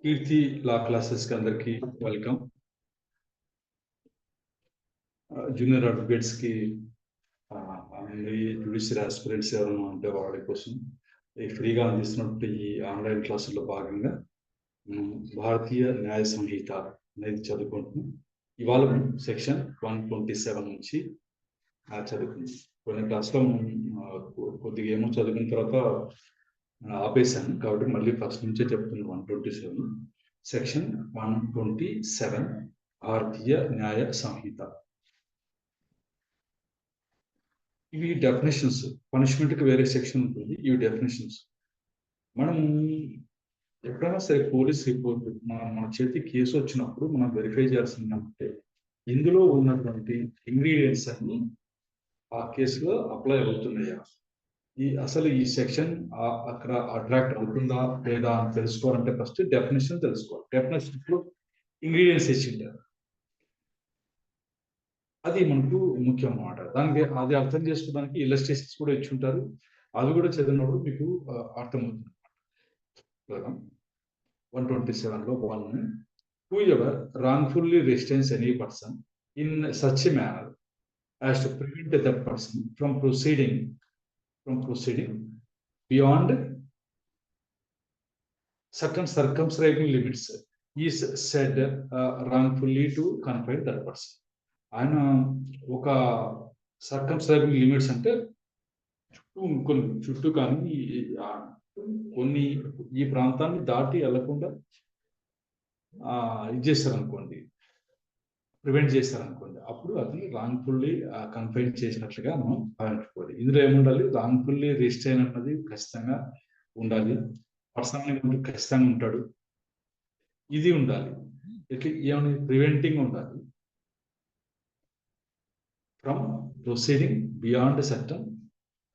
కీర్తి లా classes కి అందరికి welcome. Junior advocates కి జ్యుడిషియల్ ఆస్పిరెంట్స్ ఎవరైనా ఉంటే వాళ్ళ కోసం ఈ ఫ్రీగా అందిస్తున్నట్టు ఈ ఆన్లైన్ క్లాసుల్లో భాగంగా భారతీయ న్యాయ సంహిత అనేది చదువుకుంటున్నాం. ఇవాళ సెక్షన్ 127 నుంచి చదువుకుందాం. కొన్ని క్లాసులో కొద్దిగా ఏమో చదువుకున్న తర్వాత ఆపేశాను కాబట్టి మళ్ళీ ఫస్ట్ నుంచే చెప్తున్నాను. 127 సెక్షన్ 127 భారతీయ న్యాయ సంహిత. ఇవి డెఫినేషన్స్. పనిష్మెంట్ కి వేరే సెక్షన్ ఉంటుంది. ఇవి డెఫినేషన్స్. మనం ఎప్పుడైనా సరే పోలీస్ రిపోర్ట్ మన చేతి కేసు వచ్చినప్పుడు మనం వెరిఫై చేయాల్సిందంటే ఇందులో ఉన్నటువంటి ఇంగ్రీడియంట్స్ అన్ని ఆ కేసులో అప్లై అవుతున్నాయా, అసలు ఈ సెక్షన్ అక్కడ అట్రాక్ట్ అవుతుందా లేదా అని తెలుసుకోవాలంటే ఫస్ట్ డెఫినేషన్ తెలుసుకోవాలి. డెఫినేషన్ లో ఇంగ్రీడియంట్స్ ఇచ్చింటారు, అది మనకు ముఖ్యం అన్నమాట. దానికి అది అర్థం చేసుకోవడానికి ఇల్లస్ట్రేషన్స్ కూడా ఇచ్చి ఉంటారు. అది కూడా చదివినప్పుడు మీకు అర్థమవుతుంది. 127 లో 1, whoever wrongfully restrains any person in such a manner as to prevent that person from proceeding beyond certain circumscribing limits is said wrongfully to confine that person. ఆయన ఒక సర్కమ్స్క్రైబింగ్ లిమిట్స్ అంటే చుట్టూ కానీ కొన్ని ఈ ప్రాంతాన్ని దాటి వెళ్లకుండా ఇది చేస్తారనుకోండి, ప్రివెంట్ చేస్తారనుకోండి, అప్పుడు అది రాంగ్ఫుల్లీ కన్ఫైన్ చేసినట్లుగా మనం భావించుకోవాలి. ఇందులో ఏముండాలి? రాంగ్ఫుల్లీ రిస్ట్రైన్ అన్నది ఖచ్చితంగా ఉండాలి. పర్సనల్ ఖచ్చితంగా ఉంటాడు, ఇది ఉండాలి. ఇట్లా ఏమని ప్రివెంటింగ్ ఉండాలి. From proceeding beyond certain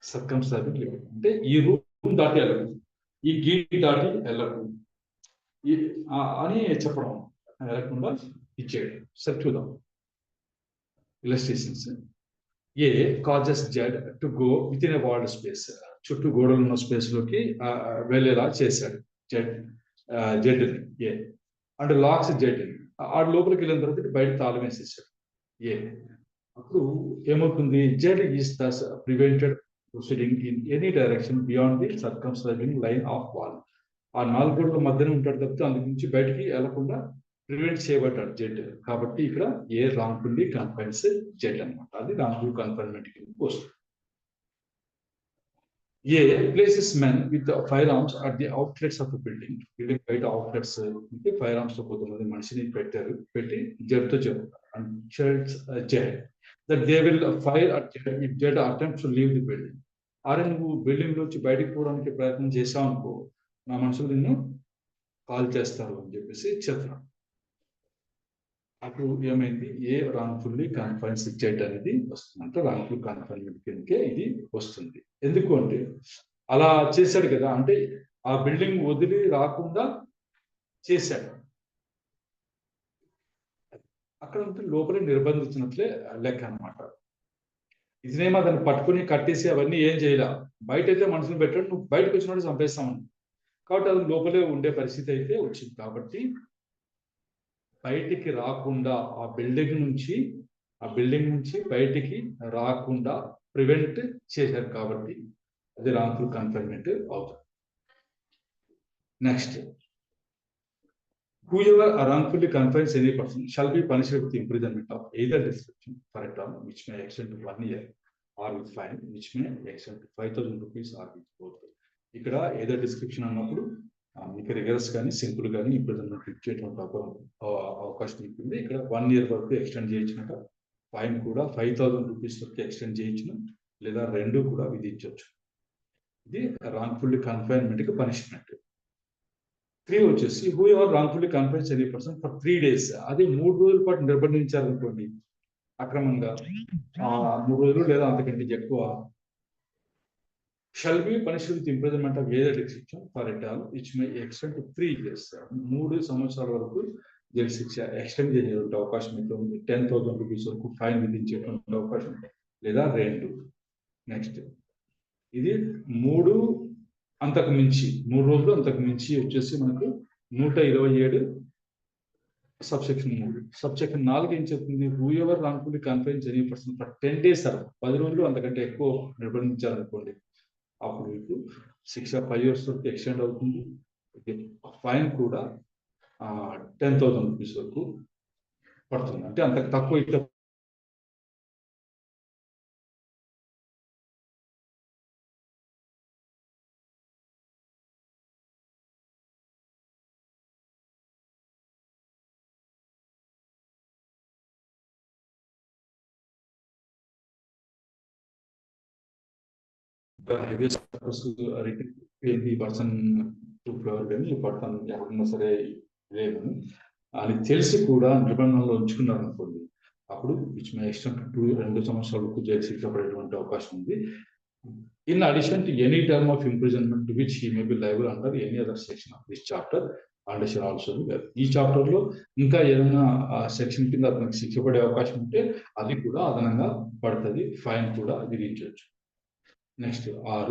circumstances limit అంటే ఈ రూమ్ దాటి వెళ్ళకు, ఈ గేట్ దాటి వెళ్ళకు అని చెప్పడం, వెళ్ళకుండా ఇచ్చేయడం. సరే చూద్దాం illustrations. A causes Z to go within a walled space, చుట్టూ గోడలు ఉన్న స్పేస్ లోకి వెళ్ళేలా చేశాడు జెడ్ ఏ. అంటే లాక్స్ జెడ్ ఆ లోపలికి వెళ్ళిన తర్వాత బయట తాళం వేసేసాడు ఏ. అప్పుడు ఏమవుతుంది? Z is thus prevented proceeding in any direction beyond the circumscribing line of wall. ఆ 4 గోడల మధ్యనే ఉంటాడు తప్పితే అందుకు నుంచి బయటికి వెళ్లకుండా ప్రివెంట్ చేయబడ్డాడు జెడ్. కాబట్టి ఇక్కడ ఏ రాంగ్ఫుల్లీ కన్ఫైన్స్ జెడ్ అనమాట. అది రాంగ్ఫుల్ కన్ఫైన్మెంట్ కింద వస్తుంది. A places men with fire arms at the outlets of the building. Building బయట అవుట్లెట్స్ ఫైర్ ఆర్మ్స్ తో కొంతమంది మనిషిని పెట్టి జెడ్ తో చెప్తారు Z that they will fire at Jed if Jed attempts to leave the building. అరే నువ్వు building నుంచి బయటికి పోవడానికి ప్రయత్నం చేశావు అనుకో, నా మనుషులు నిన్ను కాల్ చేస్తారు అని చెప్పేసి చెప్తున్నాడు. అప్పుడు ఏమైంది? ఏ రాంగ్ఫుల్లీ కన్ఫైన్స్ జెడ్ అనేది వస్తుంది. అంటే రాంగ్ఫుల్ కన్ఫైన్మెంట్ కిందకే ఇది వస్తుంది. ఎందుకు అంటే అలా చేశాడు కదా, అంటే ఆ బిల్డింగ్ వదిలి రాకుండా చేశాడు. అక్కడ ఉంటే లోపలే నిర్బంధించినట్లే లెక్క అనమాట. ఇదేమో దాన్ని పట్టుకుని కట్టేసి అవన్నీ ఏం చేయాల, బయట అయితే మనుషులు పెట్టాడు, నువ్వు బయటకు వచ్చినట్టు చంపేస్తామని. కాబట్టి అది లోపలే ఉండే పరిస్థితి అయితే వచ్చింది. కాబట్టి బయటికి రాకుండా ఆ బిల్డింగ్ నుంచి బయటికి రాకుండా ప్రివెంట్ చేశారు. కాబట్టి అది రాంగ్ఫుల్ కన్ఫైన్మెంట్ అవుతుంది. Next, whoever wrongfully confines any person shall be punished with imprisonment of either description for a term which may extend to 1 year or with fine which may extend to 5,000 rupees or with both. ఇక్కడ ఏదో description అన్నప్పుడు మీకు rigorous కానీ simple కానీ imprisonment ఇచ్చేటువంటి అవకాశం ఉంటుంది. ఇక్కడ 1 year వరకు ఎక్స్టెండ్ చేయించినట్టు, ఫైన్ కూడా 5,000 రూపీస్ వరకు ఎక్స్టెండ్ చేయించిన, లేదా 2 కూడా విధించవచ్చు. ఇది రాంగ్ఫుల్లీ కన్ఫైన్మెంట్ కి పనిష్మెంట్. 3 వచ్చేసి who ever wrongfully confines any person for 3 days. అది 3 రోజుల పాటు నిర్బంధించారనుకోండి అక్రమంగా, 3 రోజులు లేదా అంతకంటే ఎక్కువ, shall be punished with imprisonment of either description for a term which may extend to 3 years. 3 సంవత్సరాల వరకు జైలు శిక్ష ఎక్స్టెండ్ చేసేటువంటి అవకాశం అయితే ఉంది. 10,000 రూపీస్ వరకు ఫైన్ విధించేటువంటి అవకాశం, లేదా 2. నెక్స్ట్, ఇది 3 అంతకు మించి 3 రోజులు అంతకు మించి వచ్చేసి మనకు 127 సబ్సెక్షన్ 3. సబ్సెక్షన్ 4 ఏం చెప్తుంది? Whoever wrongfully confines any person for 10 days or 10 రోజులు అంతకంటే ఎక్కువ నిర్బంధించాలనుకోండి, అప్పుడు మీకు శిక్ష 5 years వరకు ఎక్స్టెండ్ అవుతుంది. ఫైన్ కూడా 10,000 rupees వరకు పడుతుంది. అంటే అంతకు తక్కువ అయితే heaviest purpose the person to flower కానీ ఈ పర్సన్ ఎవరన్నా సరే లేదని అని తెలిసి కూడా నిబంధనలో ఉంచుకున్నారు అనుకోండి, అప్పుడు విచ్ మే ఎక్స్టెండ్ టు 2 సంవత్సరాల వరకు జైలు శిక్ష పడేటువంటి అవకాశం ఉంది. In addition to any term of imprisonment which he may be liable under any other section of this chapter and shall also be. ఈ చాప్టర్ లో ఇంకా ఏదైనా సెక్షన్ కింద అతనికి శిక్ష పడే అవకాశం ఉంటే అది కూడా అదనంగా పడుతుంది, ఫైన్ కూడా విధించవచ్చు. Next, 6.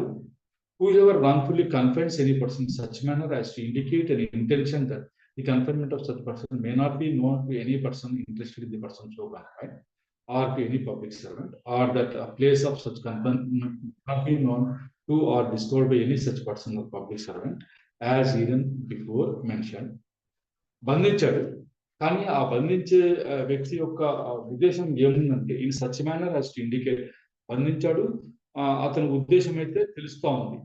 Whoever wrongfully confines any person in such manner as to indicate an intention that the confinement of such person may not be known to any person interested in the person so confined, or to any public servant, or that a place of such confinement not be known to or discovered by any such person or public servant as even before mentioned. బంధించాడు, కానీ ఆ బంధించే వ్యక్తి యొక్క ఉద్దేశం ఏముందంటే in such manner as to indicate, బంధించాడు, అతని ఉద్దేశం అయితే తెలుస్తూ ఉంది,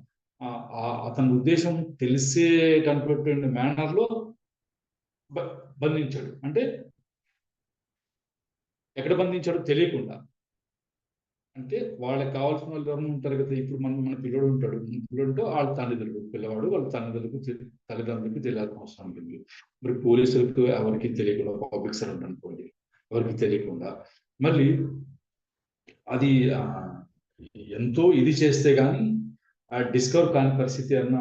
అతని ఉద్దేశం తెలిసేటటువంటి మేనర్ లో బంధించాడు. అంటే ఎక్కడ బంధించాడు? తెలియకుండా. అంటే వాళ్ళకి కావాల్సిన వాళ్ళు ఎవరైనా ఉంటారు కదా, ఇప్పుడు మన పిల్లడు ఉంటాడు, పిల్లడు వాళ్ళ తల్లిదండ్రులు, పిల్లవాడు వాళ్ళ తల్లిదండ్రులకు తెలియాల్సిన అవసరం ఉంటుంది. మరి పోలీసులకు ఎవరికి తెలియకుండా, పబ్లిక్ సర్వెంట్ అనుకోండి, ఎవరికి తెలియకుండా, మళ్ళీ అది ఎంతో ఇది చేస్తే గానీ డిస్కవర్ కాని పరిస్థితి అన్న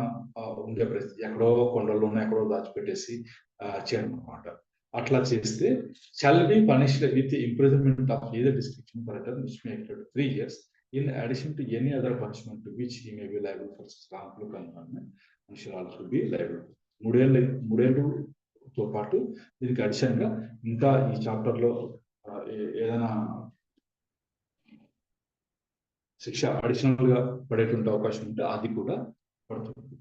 ఉండే పరిస్థితి, ఎక్కడో కొండల్లోనే ఎక్కడో దాచిపెట్టేసి చేయడం అనమాట. అట్లా చేస్తే shall be punished with the imprisonment of either description for a term which may extend to 3 years in addition to any other punishment to which he may be liable for wrongful confinement and shall also be liable. 3 ఏళ్ళతో పాటు దీనికి addition గా ఇంకా ఈ chapter లో ఏదైనా శిక్ష additional గా పడేటువంటి అవకాశం ఉంటే అది కూడా పడుతుంది.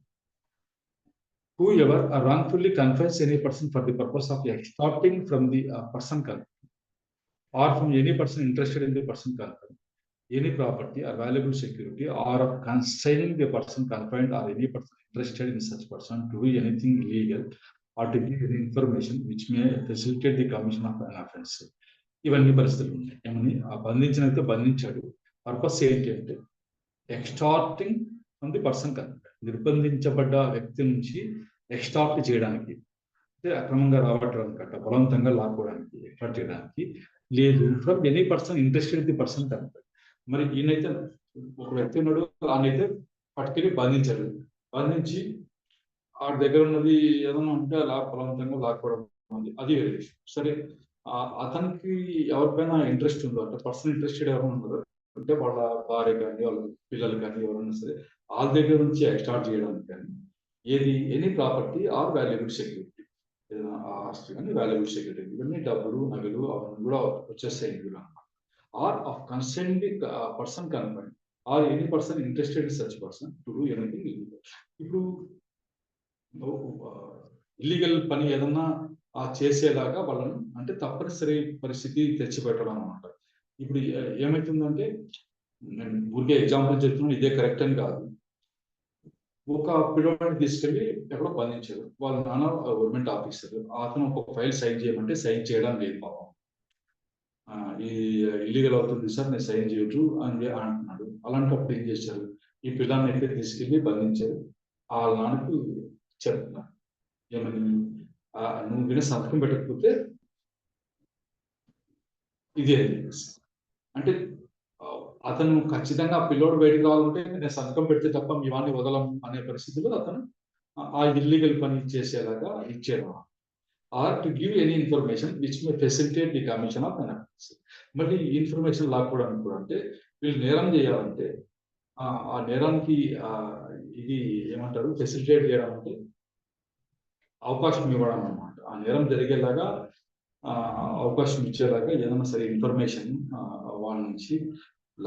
Whoever wrongfully confines any person for the purpose of extorting from the person confined or from any person interested in the person confined any property or valuable security, or of constraining the person confined or any person interested in such person to do anything illegal or to give any information which may facilitate the commission of an offense. ఇవన్నీ పరిస్థితులు ఉన్నాయి. ఏమని బంధించినైతే బంధించాడు, purpose ఏంటి అంటే ఎక్స్టార్టింగ్ from the person confined, నిర్బంధించబడ్డ వ్యక్తి నుంచి extort చేయడానికి, అంటే అక్రమంగా రావడానికి, బలవంతంగా లాక్కోవడానికి, ఎక్స్టార్ట్ చేయడానికి, లేదు from any person interested in the person confined. మరి ఈయనైతే ఒక వ్యక్తి ఉన్నాడు, ఆయనైతే పట్టుకెళ్ళి బంధించాడు, బంధించి ఆ దగ్గర ఉన్నది ఏదైనా ఉంటే అలా బలవంతంగా లాక్కోవడం ఉంది, అది వేరే విషయం. సరే, అతనికి ఎవరిపైన ఇంట్రెస్ట్ ఉందో, అంటే పర్సన్ ఇంట్రెస్టెడ్ ఎవరైనా ఉన్నారో, అంటే వాళ్ళ భార్య కానీ వాళ్ళ పిల్లలు కానీ ఎవరైనా సరే వాళ్ళ దగ్గర నుంచి ఎక్స్టార్ట్ చేయడానికి కానీ, ఏది any property or valuable security, ఏదైనా ఆస్తి కానీ వాల్యుబుల్ సెక్యూరిటీ, ఇవన్నీ డబ్బులు నగలు అవన్నీ కూడా వచ్చేస్తాయి ఇందులో అన్నమాట. Or of concerned person confined or any person interested in such person to do anything illegal. ఇప్పుడు ఇల్లీగల్ పని ఏదన్నా చేసేలాగా వాళ్ళను, అంటే తప్పనిసరి పరిస్థితి తెచ్చిపెట్టడం అన్నమాట. ఇప్పుడు ఏమైతుందంటే, నేను ఊరికే ఎగ్జాంపుల్ చెప్తున్నాను, ఇదే కరెక్ట్ అని కాదు. ఒక పిల్లవాడిని తీసుకెళ్ళి ఎక్కడో బంధించారు, వాళ్ళ నాన్న గవర్నమెంట్ ఆఫీసర్, అతను ఒక ఫైల్ సైన్ చేయమంటే సైన్ చేయడం లేదు పాపం. ఈ ఇల్లీగల్ అవుతుంది సార్, నేను సైన్ చేయొచ్చు అని అంటున్నాడు. అలాంటప్పుడు ఏం చేశారు, ఈ పిల్లాన్ని అయితే తీసుకెళ్ళి బంధించారు. వాళ్ళ నాన్నకు చెప్తున్నారు ఏమని, నువ్వు విన సంతకం పెట్టకపోతే ఇదే అంటే, అతను ఖచ్చితంగా పిల్లోడు బయటకు రావాలంటే నేను సంతకం పెడితే తప్ప మీ వాడిని వదలం అనే పరిస్థితిలో అతను ఆ ఇల్లీగల్ పని చేసేలాగా ఇచ్చారు. Or to give any information which may facilitate the commission of an offence. మళ్ళీ ఇన్ఫర్మేషన్ లాక్కోవడానికి కూడా, అంటే వీళ్ళు నేరం చేయాలంటే ఆ నేరానికి ఇది ఏమంటారు, ఫెసిలిటేట్ చేయడం అంటే అవకాశం ఇవ్వడం అన్నమాట. ఆ నేరం జరిగేలాగా అవకాశం ఇచ్చేలాగా ఏదైనా సరే ఇన్ఫర్మేషన్ వాళ్ళ నుంచి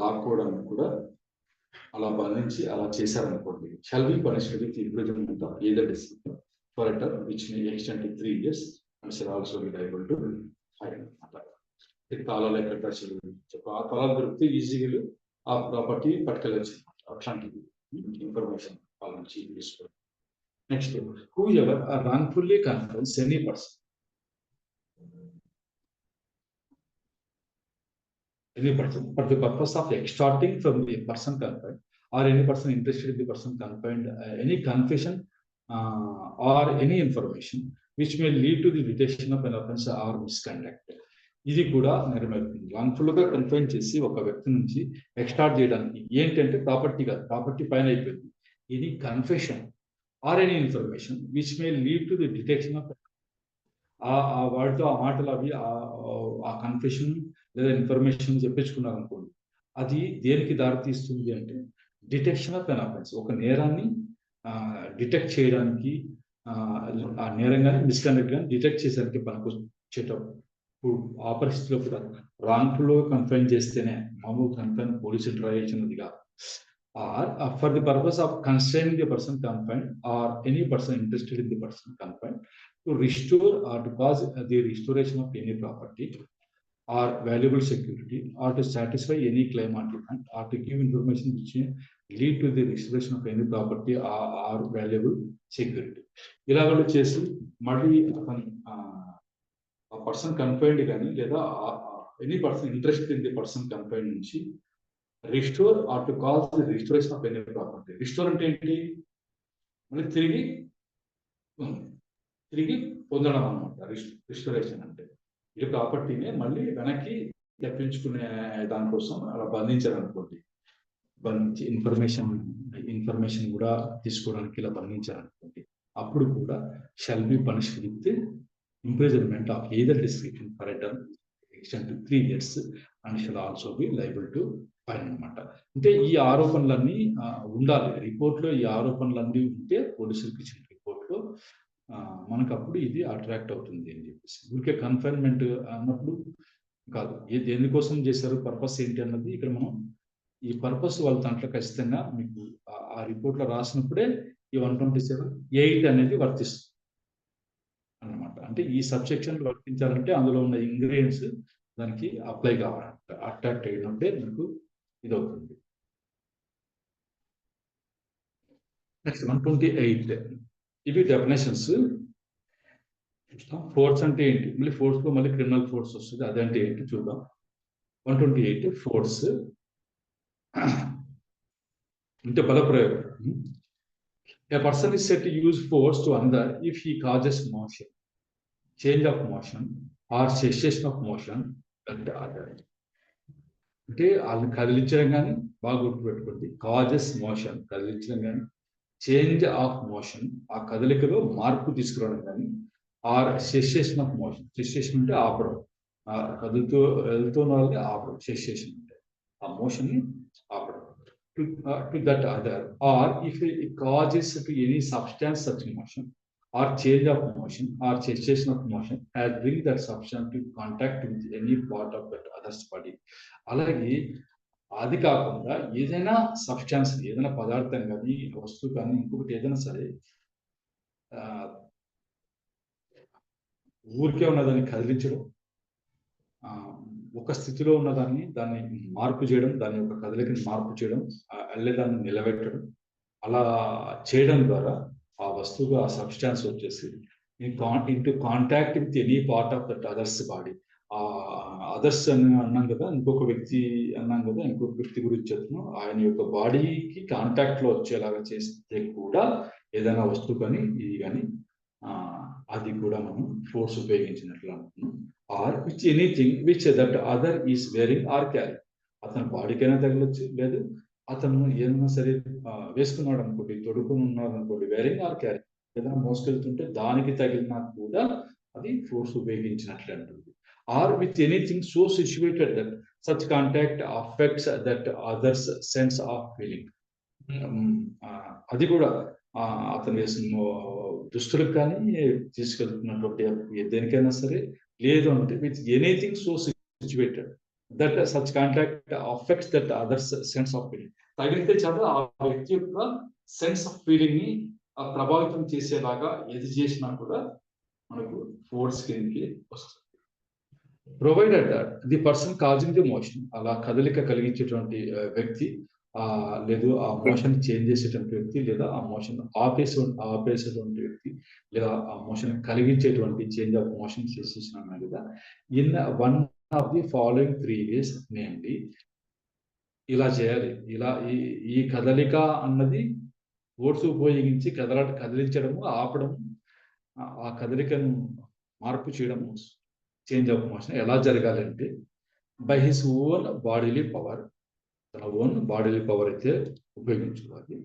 లాక్కోవడానికి కూడా అలా బంధించి అలా చేశారనుకోండి, shall be punished with imprisonment of either district for a term which may extend to 3 years and shall also be liable to fine అన్నమాట. తాళాలు ఎక్కడ చెప్పి ఆ తాళాలు దొరికితే ఈజీగా ఆ ప్రాపర్టీ పట్టుకెళ్ళచ్చు అట్లాంటిది ఇన్ఫర్మేషన్ వాళ్ళ నుంచి తీసుకోవాలి. Next, who ever wrongfully confirms any person for the purpose of extorting from the person confined or any person interested in the person confined any confession or any information which may lead to the detection of an offense or misconduct. ఇది కూడా నేరమవుతుంది. Wrongful గా confine చేసి ఒక వ్యక్తి నుంచి extort చేయడానికి ఏంటంటే ప్రాపర్టీ కాదు, ప్రాపర్టీ పైన అయిపోయింది. ఇది confession or any information which may lead to the detection of ఆ వాటితో ఆ మాటలు అవి ఆ కన్ఫెషన్ లేదా ఇన్ఫర్మేషన్ చెప్పించుకున్నారు అనుకోండి, అది దేనికి దారి తీస్తుంది అంటే డిటెక్షన్ ఆఫ్ ఎన్ అఫెన్స్, ఒక నేరాన్ని డిటెక్ట్ చేయడానికి, ఆ నేరం కానీ మిస్కండక్ట్ కానీ డిటెక్ట్ చేసేదానికి పనికొచ్చేటప్పుడు ఆ పరిస్థితిలో కూడా రాంగ్ఫుల్ కన్ఫైన్ చేస్తేనే మామూలు కన్ఫైన్ పోలీసులు ట్రై చేసినది కాదు. Or for the purpose of constraining the person confined or any person interested in the person confined to restore or to cause the restoration of any property or valuable security or to satisfy any claim on demand or to give information which lead to the restoration of any property or valuable security. ఇలాగ చేసి మళ్ళీ ఆ person confined కానీ లేదా any person interest in the person confined నుంచి restore or to cause the restoration of any property. Restore అంటే ఏంటి? మళ్ళీ తిరిగి పొందడం అనమాట రిస్టోరేషన్ అంటే. ఈ ప్రాపర్టీని మళ్ళీ వెనక్కి తెప్పించుకునే దానికోసం అలా బంధించారనుకోండి, బంధించి ఇన్ఫర్మేషన్ కూడా తీసుకోవడానికి ఇలా బంధించారనుకోండి, అప్పుడు కూడా shall be punished with imprisonment of either description for a term extend to 3 years and shall also be liable to fine అనమాట. అంటే ఈ ఆరోపణలన్నీ ఉండాలి రిపోర్ట్లో. ఈ ఆరోపణలన్నీ ఉంటే పోలీసులకు ఇచ్చిన రిపోర్ట్లో మనకు అప్పుడు ఇది అట్రాక్ట్ అవుతుంది అని చెప్పేసి. ఊరికే కన్ఫైన్మెంట్ అన్నప్పుడు కాదు, దేనికోసం చేశారు, పర్పస్ ఏంటి అన్నది ఇక్కడ మనం ఈ పర్పస్ వాళ్ళ దాంట్లో ఖచ్చితంగా మీకు ఆ రిపోర్ట్లో రాసినప్పుడే ఈ 127(8) అనేది వర్తిస్తుంది అన్నమాట. అంటే ఈ సబ్సెక్షన్ వర్తించాలంటే అందులో ఉన్న ఇంగ్రీడియంట్స్ దానికి అప్లై కావాలంట. అట్రాక్ట్ అయినప్పుడే మీకు ఇది అవుతుంది. నెక్స్ట్ 128 ఇవి డెఫినేషన్స్. ఫోర్స్ అంటే ఏంటి, మళ్ళీ ఫోర్స్ లో మళ్ళీ క్రిమినల్ ఫోర్స్ వస్తుంది, అదంటే ఏంటి చూద్దాం. 128 ఫోర్స్ అంటే బలప్రయోగం. A person is said to use force to another if he causes motion, change of motion or cessation of motion at the other. అంటే వాళ్ళని కదిలించడం కానీ, బాగా గుర్తుపెట్టుకోండి, కాజెస్ మోషన్ కదిలించడం కానీ, చేంజ్ ఆఫ్ మోషన్ ఆ కదలికలో మార్పు తీసుకురావడం కానీ, or cessation of motion, cessation అంటే ఆపడం, వెళ్తున్న వాళ్ళని ఆపడం, సెసేషన్ అంటే ఆ మోషన్ ని ఆపడం. To that other or if it causes to any substance such motion or change of motion or cessation of motion has bring that substance to contact with any part of that other's body. అలాగే అది కాకుండా ఏదైనా substance, ఏదైనా పదార్థం కానీ, వస్తువు కానీ, ఇంకొకటి ఏదైనా సరే ఊరికే ఉన్నదాన్ని కదిలించడం, ఒక స్థితిలో ఉన్నదాన్ని దాన్ని మార్పు చేయడం, దాని యొక్క కదలికని మార్పు చేయడం, దాన్ని నిలబెట్టడం, అలా చేయడం ద్వారా ఆ వస్తువు ఆ సబ్స్టాన్స్ వచ్చేసి into contact with any part of that other's body. Others అని అన్నాం కదా, ఇంకొక వ్యక్తి అన్నాం కదా, ఇంకొక వ్యక్తి గురించి చెప్తున్నాం, ఆయన యొక్క బాడీకి కాంటాక్ట్ లో వచ్చేలాగా చేస్తే కూడా ఏదైనా వస్తువు కానీ ఇది కానీ అది కూడా మనం ఫోర్స్ ఉపయోగించినట్లు అనుకున్నాం. Or which anything which that other is wearing or carry, అతని బాడీకైనా తగలొచ్చు, లేదు అతను ఏదైనా సరే వేసుకున్నాడు అనుకోండి, తొడుకుని ఉన్నాడు అనుకోండి, వేరింగ్ ఆర్ క్యారీ, ఏదైనా మోసుకెళ్తుంటే దానికి తగిలినా కూడా అది ఫోర్స్ ఉపయోగించినట్లే అంటుంది. Or with anything so situated that such contact affects that other's sense of feeling. అది కూడా అతను వేసిన దుస్తులకు కానీ తీసుకెళ్తున్నటువంటి దేనికైనా సరే, లేదు అంటే with anything so situated that such contact affects that others sense of feeling. తగిలితే చాలు ఆ వ్యక్తి యొక్క సెన్స్ ఆఫ్ ఫీలింగ్ ని ప్రభావితం చేసేలాగా ఏది చేసినా కూడా మనకు ఫోర్స్ కిందకి వస్తుంది. Provided that the person causing the motion, అలా కదలిక కలిగించేటువంటి వ్యక్తి లేదు ఆ మోషన్ చేంజ్ చేసేటువంటి వ్యక్తి, లేదా ఆ మోషన్ ఆపేసేటువంటి వ్యక్తి, లేదా ఆ మోషన్ కలిగించేటువంటి చేంజ్ ఆఫ్ మోషన్ చేసేసిన లేదా in one of the following 3 ways, namely ఇలా చేయాలి. ఇలా ఈ కదలిక అన్నది ఫోర్స్ ఉపయోగించి కదిలించడము, ఆపడము, ఆ కదలికను మార్పు చేయడము, చేంజ్ ఆఫ్ మోషన్ ఎలా జరగాలి అంటే by his own bodily power, తన ఓన్ బాడీలీ పవర్ అయితే ఉపయోగించుకోవాలి.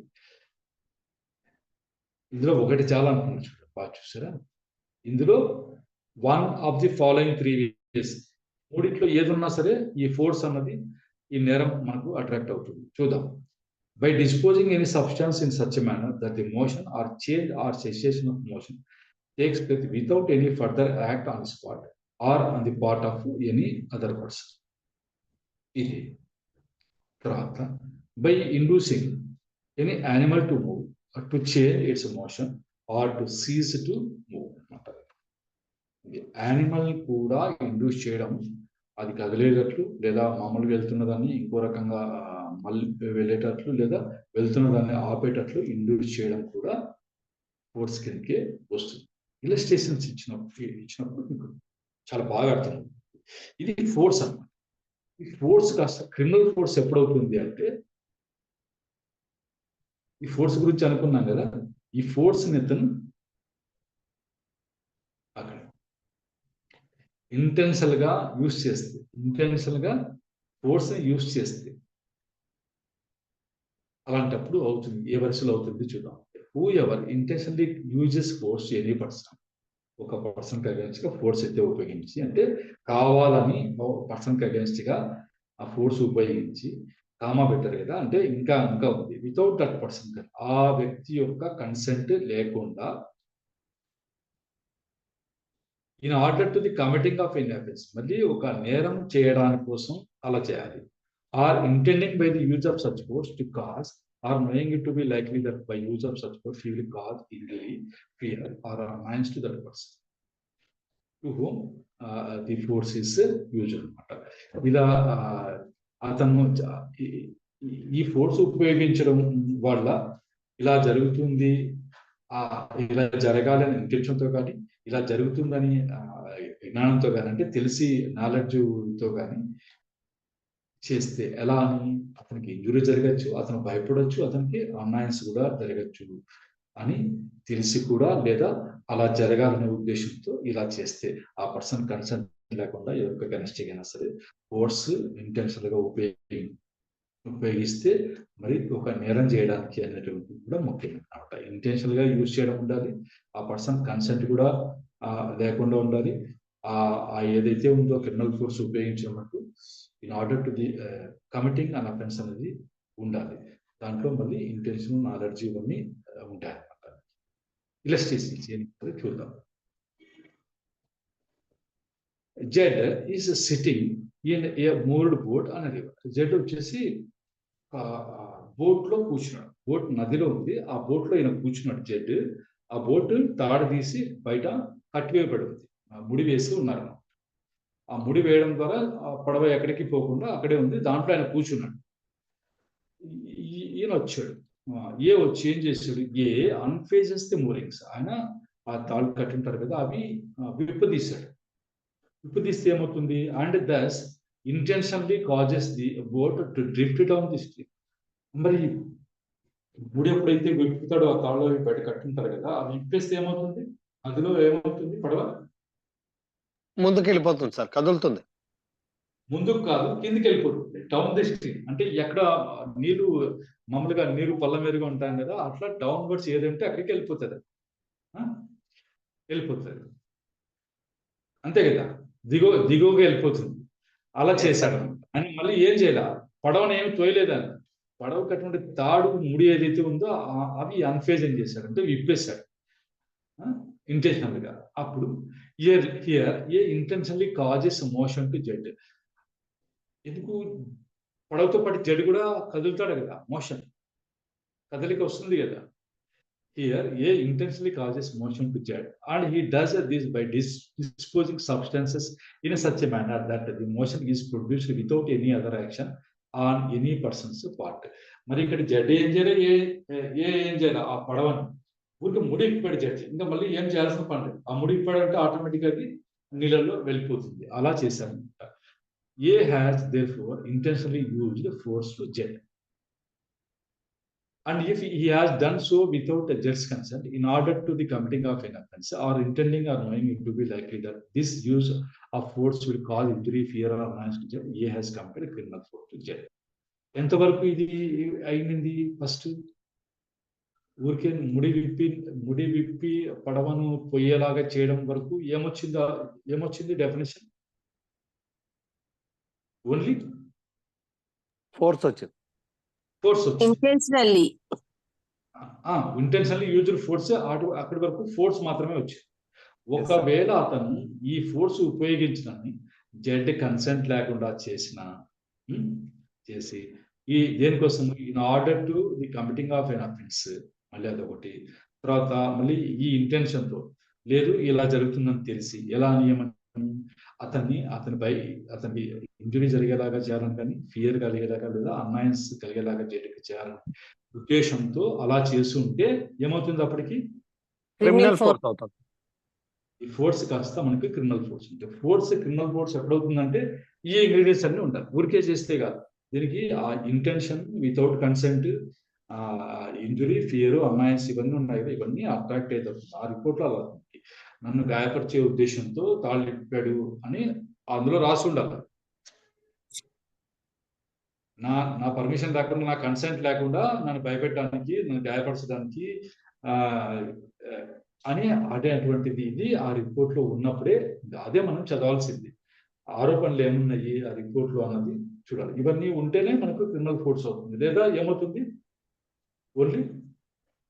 ఇందులో ఒకటి చాలా అనుకున్నాను, బాగా చూసారా? ఇందులో one of the following 3 ways, మూడిట్లో ఏదున్నా సరే ఈ ఫోర్స్ అన్నది ఈ నేరం మనకు అట్రాక్ట్ అవుతుంది. చూద్దాం. By disposing any substance in such manner that the motion or change or cessation of motion takes place without any further act on the spot or on the part of any other person. ఇది తర్వాత by inducing any animal to move or to change its motion or to cease to move అంటారు. Animal కూడా induce చేయడం, అది కదిలేటట్లు లేదా మామూలుగా వెళ్తున్నదాన్ని ఇంకో రకంగా మళ్ళీ వెళ్ళేటట్లు లేదా వెళ్తున్నదాన్ని ఆపేటట్లు ఇండ్యూస్ చేయడం కూడా ఫోర్స్ కిందకే వస్తుంది. ఇలస్ట్రేషన్స్ ఇచ్చినప్పుడు మీకు చాలా బాగా అర్థం. ఇది ఫోర్స్ అన్నమాట. ఈ ఫోర్స్ కాస్త క్రిమినల్ ఫోర్స్ ఎప్పుడవుతుంది అంటే, ఈ ఫోర్స్ గురించి అనుకున్నాం కదా, ఈ ఫోర్స్ ఇతను అక్కడ ఇంటెన్షనల్ గా యూజ్ చేస్తే, ఇంటెన్షనల్ గా ఫోర్స్ యూజ్ చేస్తే అలాంటప్పుడు అవుతుంది. ఏ వరుసలో అవుతుంది చూద్దాం. Who ever intentionally uses force any person, ఒక పర్సన్ కి అగేన్స్ట్ గా ఫోర్స్ అయితే ఉపయోగించి, అంటే కావాలని పర్సన్ కి అగేన్స్ట్ గా ఆ ఫోర్స్ ఉపయోగించి, కామా పెట్టారు కదా, అంటే ఇంకా ఇంకా ఉంది. వితౌట్ దట్ పర్సన్, ఆ వ్యక్తి యొక్క కన్సెంట్ లేకుండా, in order to the committing of an offence, మళ్ళీ ఒక నేరం చేయడానికి కోసం అలా చేయాలి. Or intending by the use of such force to cause or knowing it to be likely that by use of such force he will cause injury, fear or annoyance to that person to whom the force is used అన్నమాట. ఇలా అతను ఈ force ఉపయోగించడం వల్ల ఇలా జరుగుతుంది, ఇలా జరగాలని ఇంటెన్షన్తో కానీ, ఇలా జరుగుతుందని జ్ఞానంతో కానీ, అంటే తెలిసి నాలెడ్జ్తో కానీ చేస్తే ఎలా అని అతనికి ఇంజురీ జరగచ్చు, అతను భయపడవచ్చు, అతనికి అన్యాయన్స్ కూడా జరగచ్చు అని తెలిసి కూడా, లేదా అలా జరగాలనే ఉద్దేశంతో ఇలా చేస్తే, ఆ పర్సన్ కన్సర్న్ లేకుండా ఎవరికి కనెక్ట్ అయినా సరే ఫోర్స్ ఇంటెన్షనల్ గా ఉపయోగిస్తే మరి ఒక నేరం చేయడానికి అనేటువంటిది కూడా ముఖ్యం అనమాట. ఇంటెన్షనల్ గా యూజ్ చేయడం ఉండాలి, ఆ పర్సన్ కన్సెంట్ కూడా లేకుండా ఉండాలి. ఏదైతే ఉందో క్రిమినల్ ఫోర్స్ ఉపయోగించినట్టు in order to the committing an offence అనేది ఉండాలి. దాంట్లో మళ్ళీ ఇంటెన్షన్, నాలెడ్జ్ ఇవన్నీ ఉంటాయి అన్నమాట. ఇలస్ట్రేషన్స్ ఏంటో చూద్దాం. Z is sitting in a moved boat అనే రివర్. జెడ్ వచ్చేసి బోట్ లో కూర్చున్నాడు, బోట్ నదిలో ఉంది, ఆ బోట్ లో ఈయన కూర్చున్నాడు జెడ్. ఆ బోట్ తాడు తీసి బయట కట్టివేయబడి ఉంది, ముడి వేసి ఉన్నారు. ఆ ముడి వేయడం ద్వారా పడవ ఎక్కడికి పోకుండా అక్కడే ఉంది, దాంట్లో ఆయన కూర్చున్నాడు. ఈయన వచ్చాడు, వచ్చి ఏం చేశాడు, అన్ఫేజెస్ ది మూరింగ్స్, ఆయన ఆ తాళ్ళు కట్టి ఉంటారు కదా, అవి విప్పదీశాడు. విప్పదీస్తే ఏమవుతుంది, and thus intentionally causes the boat to drift down the stream. మరి ముడి ఎప్పుడైతే విప్పుతాడో, ఆ తాళ్ళు బయట కట్టుంటారు కదా, అవి విప్పేస్తే ఏమవుతుంది, అందులో ఏమవుతుంది, పడవ ముందుకు వెళ్ళిపోతుంది సార్, కదులుతుంది. ముందుకు కాదు, కిందికి వెళ్ళిపోతుంది, డౌన్ ది స్ట్రీమ్. అంటే ఎక్కడ నీళ్లు మామూలుగా నీరు పల్ల మీదుగా ఉంటాం కదా, అట్లా డౌన్ వర్డ్స్ ఏదంటే అక్కడికి వెళ్ళిపోతుంది, అంతే కదా, దిగువగా వెళ్ళిపోతుంది. అలా చేశాడు అని మళ్ళీ ఏం చేయాల, పడవని ఏమి తోయలేదని, పడవకు అటువంటి తాడు ముడి ఏదైతే ఉందో అవి అన్ఫేజ్ ఏం చేశాడు అంటే విప్పేశాడు ఇంటెన్షనల్ గా. అప్పుడు here A intentionally causes motion to Z. ఎందుకు పడవతో పాటు జెడ్ కూడా కదులుతాడు కదా, మోషన్ కదలిక వస్తుంది కదా. Here, A intentionally causes motion to jet, and he does this by disposing substances in such a manner that the motion is produced without any other action on any person's part. మరి ఇక్కడ Z ఏం చేయాలి, ఏం చేయాలి, ఆ పడవని ఊరికి ముడికి Z ఇంకా మళ్ళీ ఏం చేయాల్సిన పని లేదు. ఆ ముడికి పడంటే ఆటోమేటిక్ అది నీళ్ళలో వెళ్ళిపోతుంది. అలా చేశాను. ఏ has therefore intentionally used force to Z. And if he has done so without a judge's consent, in order to the committing of an offense, or intending or knowing it to be likely that this use of force will cause injury, fear, or annoyance to judge, he has committed criminal force to judge. ఎంతవరకు ఇది అయింది? First ఊరికే ముడి విప్పి పడవను పొయ్యేలాగా చేయడం వరకు ఏమొచ్చింది డెఫినేషన్? ఓన్లీ ఫోర్స్ వచ్చింది. ఇంటెన్షనల్లీ యూజ్డ్ ఫోర్స్ అక్కడి వరకు ఫోర్స్ మాత్రమే వచ్చింది. ఒకవేళ అతను ఈ ఫోర్స్ ఉపయోగించడాన్ని జెడ్ కన్సెంట్ లేకుండా చేసి ఈ దేనికోసం, in order to the committing of an offence, మళ్ళీ అదొకటి. తర్వాత మళ్ళీ ఈ ఇంటెన్షన్ తో లేదు ఇలా జరుగుతుందని తెలిసి ఎలా నియమం అతనిపై ఇంజురీ జరిగేలాగా చేయాలని కానీ, ఫియర్ కలిగేలాగా లేదా అన్నాయన్స్ కలిగేలాగా చేయాలని ఉద్దేశంతో అలా చేసి ఉంటే ఏమవుతుంది? అప్పటికి క్రిమినల్ ఫోర్స్ అవుతుంది. ఈ ఫోర్స్ కాస్త మనకి క్రిమినల్ ఫోర్స్ ఉంటుంది. క్రిమినల్ ఫోర్స్ ఎప్పుడవుతుందంటే ఈ ఇంగ్రీడియంట్స్ అన్ని ఉండాలి. ఊరికే చేస్తే కాదు. దీనికి ఆ intention, without consent, injury, fear, annoyance ఇవన్నీ ఉన్నాయి కదా, ఇవన్నీ అట్రాక్ట్ అవుతుంది. ఆ రిపోర్ట్లో అలా నన్ను గాయపరిచే ఉద్దేశంతో తాళ్ళు ఇప్పాడు అని అందులో రాసి ఉండాలి. నా పర్మిషన్ లేకుండా, నా కన్సెంట్ లేకుండా నన్ను భయపెట్టడానికి, నన్ను గాయపరచడానికి అని అటువంటిది ఇది ఆ రిపోర్ట్ లో ఉన్నప్పుడే అదే మనం చదవాల్సింది. ఆరోపణలు ఏమున్నాయి ఆ రిపోర్ట్ లో అన్నది చూడాలి. ఇవన్నీ ఉంటేనే మనకు క్రిమినల్ ఫోర్స్ అవుతుంది. లేదా ఏమవుతుంది? ఓన్లీ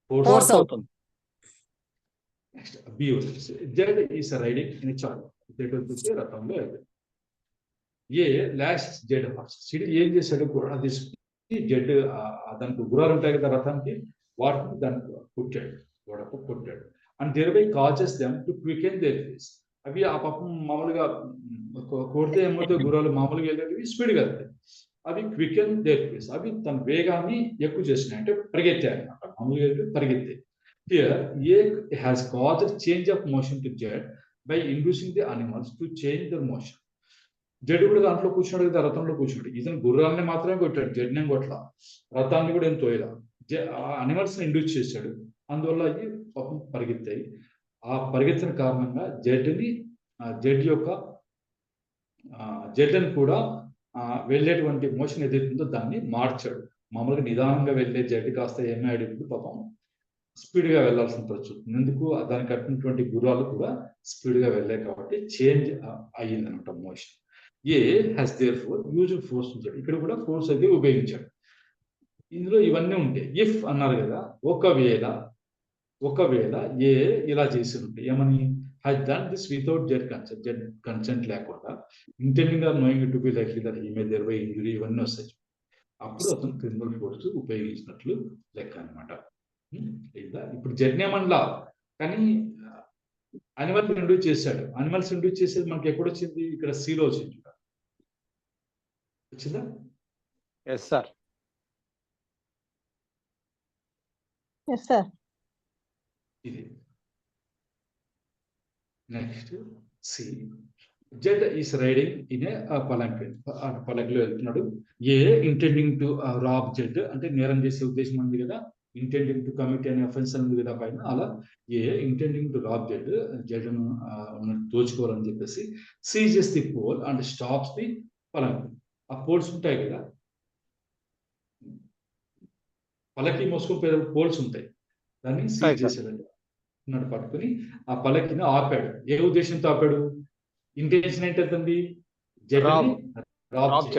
ఫోర్స్ అవుతుంది. నెక్స్ట్ బి వచ్చేసి Z is riding in chart. Z వచ్చేసి రథంలో ఏ లాష్ జెడ్ హార్స్. సిడి ఏం చేశాడు? గుర్రం తీసుకుని జెడ్ దానికి గుర్రాలు ఉంటాయి కదా రథానికి, వాటిని దానికి కొట్టాడు. And thereby causes them to quicken their pace. అవి ఆ పాపం మామూలుగా కొడితే ఏమవుతాయి, గుర్రాలు మామూలుగా వెళ్ళేవి స్పీడ్గా వెళ్తాయి. అవి క్వికెన్ దేర్ ఫేస్, అవి తన వేగాన్ని ఎక్కువ చేసినాయి, అంటే పరిగెత్తాయి అన్నమాట. మామూలుగా పరిగెత్తాయి. Here, A has caused change of motion to Z by inducing the animals to change their motion. Z కూడా దాంట్లో కూర్చున్నాడు కదా, రథంలో కూర్చున్నాడు. ఇతను గుర్రాన్ని మాత్రమే కొట్టాడు, జడ్ని ఏం కొట్టలా, రథాన్ని కూడా ఏం తోయలా. అనిమల్స్ ని ఇండ్యూస్ చేశాడు. అందువల్ల అవి పాపం పరిగెత్తాయి. ఆ పరిగెత్తిన కారణంగా జెడ్ని కూడా వెళ్ళేటువంటి మోషన్ ఏదైతుందో దాన్ని మార్చాడు. మామూలుగా నిదానంగా వెళ్ళే జెడ్ కాస్త ఏమయ్యాడు, ఇప్పుడు పాపం స్పీడ్ గా వెళ్లాల్సిన పరిస్థితి. ఎందుకు? దానికి కట్టినటువంటి గుర్రాలు కూడా స్పీడ్ గా వెళ్ళాయి కాబట్టి చేంజ్ అయ్యింది అనమాట motion. A has there four used force. ఇక్కడ కూడా ఫోర్స్ అయితే ఉపయోగించాడు. ఇందులో ఇవన్నీ ఉంటాయి. ఇఫ్ అన్నారు కదా, ఒకవేళ ఏ ఇలా చేసి ఉంటే ఏమని, has done this without Z consent లేకుండా, intending or knowing to be likely that he may thereby injury, ఇవన్నీ వస్తాయి. అప్పుడు అతను క్రిమినల్ ఫోర్స్ ఉపయోగించినట్లు లెక్క అనమాట. ఇప్పుడు జడ్నేమన్లా కానీ అనిమల్స్ ఇండ్యూస్ చేశాడు. అనిమల్స్ ఇండ్యూస్ చేసేది మనకి ఎక్కడ వచ్చింది? ఇక్కడ సీలో వచ్చింది. వచ్చిందా? Yes sir. ఇది next C. Z is riding in a పలంకిలో వెళ్తున్నాడు. A intending to rob Z, అంటే నేరం చేసే ఉద్దేశం ఉంది కదా, ఇంటెండింగ్ టు కమిట్ అనే అఫెన్స్ ఉంది కదా పైన, అలా ఏ ఇంటెండింగ్ టు రాబ్ జెడ్ను దోచుకోవాలని చెప్పేసి seizes the pole and stops the పలంకి. ఆ పోల్స్ ఉంటాయి కదా, పలకి మోసుకొని పోల్స్ ఉంటాయి, దాన్ని సీజ్ చేసేదండి. పట్టుకుని ఆ పలకిని ఆపాడు. ఏ ఉద్దేశంతో ఆపాడు? ఇంటెన్షన్ ఏంటండి? జెడ్ రాబ్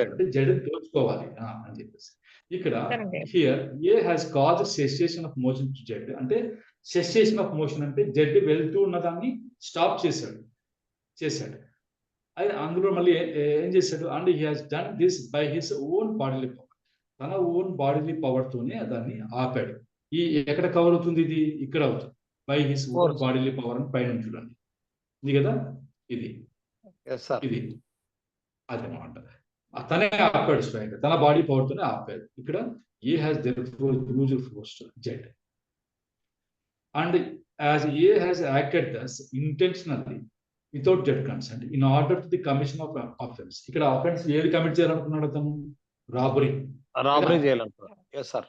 అంటే జెడ్ దోచుకోవాలి అని చెప్పేసి. ఇక్కడ Correct. Here A has cause cessation of motion to Z, అంటే సెసేషన్ ఆఫ్ మోషన్ అంటే జెడ్ వెళ్తూ ఉన్నదాన్ని స్టాప్ చేశాడు. అది అందులో మళ్ళీ ఏం చేశాడు, and he has done this by his own bodily power, తన ఓన్ బాడీలీ పవర్ తోనే దాన్ని ఆపాడు. ఈ ఎక్కడ కవర్ అవుతుంది, ఇది ఇక్కడ అవుతుంది, by his own bodily power అని పైన చూడండి, ఇది కదా, ఇది ఎస్ సార్. ఇది అదనమాట. తనే ఆపాడు స్వయంగా, తన బాడీ పవర్ తోనే ఆపాడు. ఇక్కడ ఏ has therefore used force to Z, and as A has acted thus intentionally without Z consent in order to the commission of offense. ఇక్కడ offense ఏది కమిట్ చేయాలనుకున్నాడు అతను, రాబరీ చేయాలంటారు. Yes sir.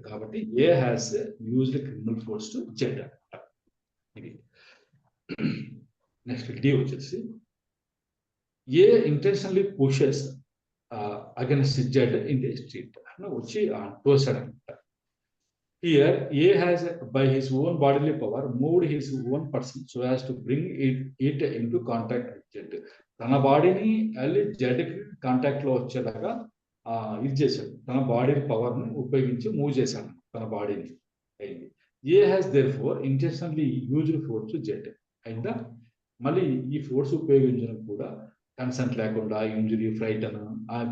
కాబట్టి A has used criminal force to Z అనమాట. ఇది next D వచ్చేసి A intentionally pushes against Z in the street వచ్చి తోసాడు అనమాట. Here A has by his own bodily power moved his own person so as to bring it into contact with Z, తన బాడీని వెళ్ళి Z కి contact లో వచ్చేలాగా ఇది చేశాడు, తన బాడీ పవర్ ని ఉపయోగించి మూవ్ చేశాడు తన బాడీని. అయింది. ఏ has therefore intentionally used force to Z అయిందా. మళ్ళీ ఈ ఫోర్స్ ఉపయోగించడం కూడా కన్సెంట్ లేకుండా ఇంజురీ ఫ్రైటన్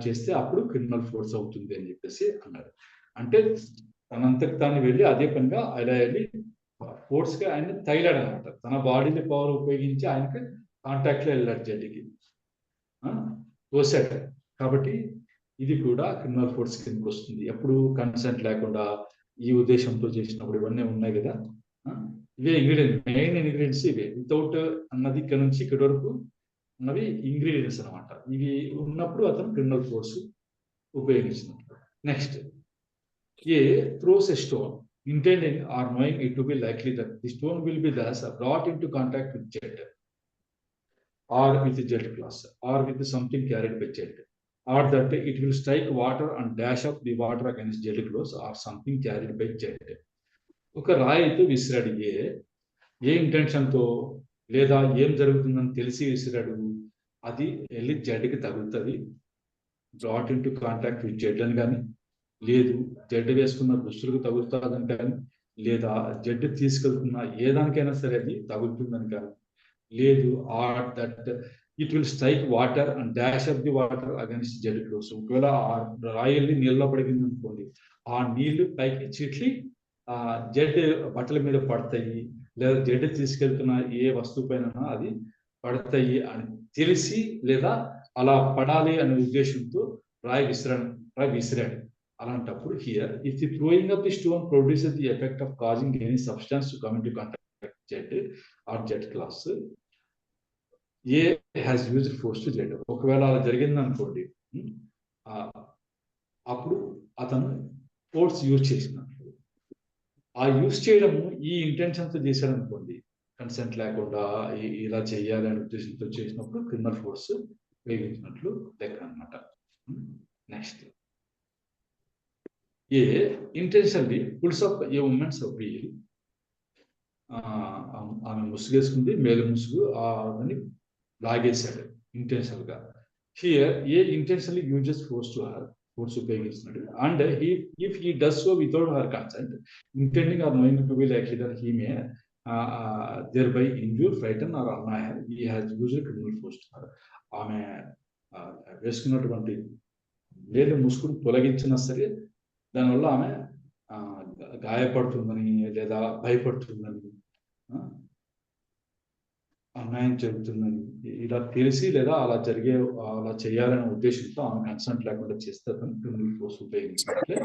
చేస్తే అప్పుడు క్రిమినల్ ఫోర్స్ అవుతుంది అని చెప్పేసి అన్నారు. అంటే తనంతకు తాను వెళ్ళి అదే పనిగా అలా వెళ్ళి ఫోర్స్ గా ఆయన తగిలాడు అనమాట, తన బాడీని పవర్ ఉపయోగించి ఆయనకి కాంటాక్ట్ లో వెళ్ళాడు జడ్జికి, తోసాడు. కాబట్టి ఇది కూడా క్రిమినల్ ఫోర్స్ కిందకి వస్తుంది ఎప్పుడు కన్సెంట్ లేకుండా ఈ ఉద్దేశంతో చేసినప్పుడు. ఇవన్నీ ఉన్నాయి కదా, ఇవే ఇంగ్రీడియంట్, మెయిన్ ఇంగ్రీడియంట్స్ ఇవే. వితౌట్ అన్నది ఇక్కడ నుంచి ఇక్కడ వరకు ఉన్నవి ఇంగ్రీడియంట్స్ అనమాట. ఇవి ఉన్నప్పుడు అతను క్రిమినల్ ఫోర్స్ ఉపయోగించినప్పుడు. Next A throws a stone intending or knowing it to be likely that the stone will be thus brought into contact with jet or with the jet class or with something carried by jet, or that it will strike water and dash up the water against jet class or something carried by jet. ఒక రాయితో విసిరాడు ఏ intention తో లేదా ఏం జరుగుతుందని తెలిసి విసిరాడు, అది వెళ్ళి జెడ్కి తగులుతుంది, brought in to contact with Z అని కానీ, లేదు జెడ్ వేసుకున్న దుస్తులకు తగులుతుందని కానీ, లేదా జెడ్ తీసుకెళ్తున్న ఏ దానికైనా సరే అది తగులుతుందని కానీ, లేదు or that it will strike water and dash up the water against Z clothes. ఒకవేళ ఆ రాయల్ని నీళ్ళలో పడిగింది అనుకోండి, ఆ నీళ్లు పైకి చిట్లి జెడ్ బట్టల మీద పడతాయి, లేదా జెడ్ తీసుకెళ్తున్న ఏ వస్తువు పైన అది పడతాయి అని తెలిసి, లేదా అలా పడాలి అనే ఉద్దేశంతో రాయి విసిరాడు. అలాంటప్పుడు here if the throwing of the stone produces the effect of causing any substance to come into contact Z or Z clothes, A has used force to Z. ఒకవేళ అలా జరిగింది అనుకోండి, అప్పుడు అతను ఫోర్స్ యూజ్ చేసినట్లు. ఆ use చేయడము ఈ ఇంటెన్షన్తో చేశాడు అనుకోండి, కన్సెంట్ లేకుండా ఇలా చేయాలి అనే ఉద్దేశంతో చేసినప్పుడు క్రిమినల్ ఫోర్స్ ఉపయోగించినట్లు లెక్క అనమాట. Next A intentionally pulls up a woman's veil, ఆమె ముసుగేసుకుంది, మేలు ముసుగు అని లాగేశాడు ఇంటెన్షనల్ గా. Here A intentionally uses force ఉపయోగిస్తున్నాడు. And if he does so without her consent intending or knowing to be likely that he may thereby injure, frighten or annoy her, he has used criminal force to her. ఆమె వేసుకున్నటువంటి వేలు ముసుగును తొలగించినా సరే దానివల్ల ఆమె గాయపడుతుందని లేదా భయపడుతుందని, అన్యాయం జరుగుతుందని ఇలా తెలిసి లేదా అలా చేయాలనే ఉద్దేశంతో ఆమె కన్సెంట్ లేకుండా చేస్తే అతను క్రిమినల్ ఫోర్స్ ఉపయోగించినట్లే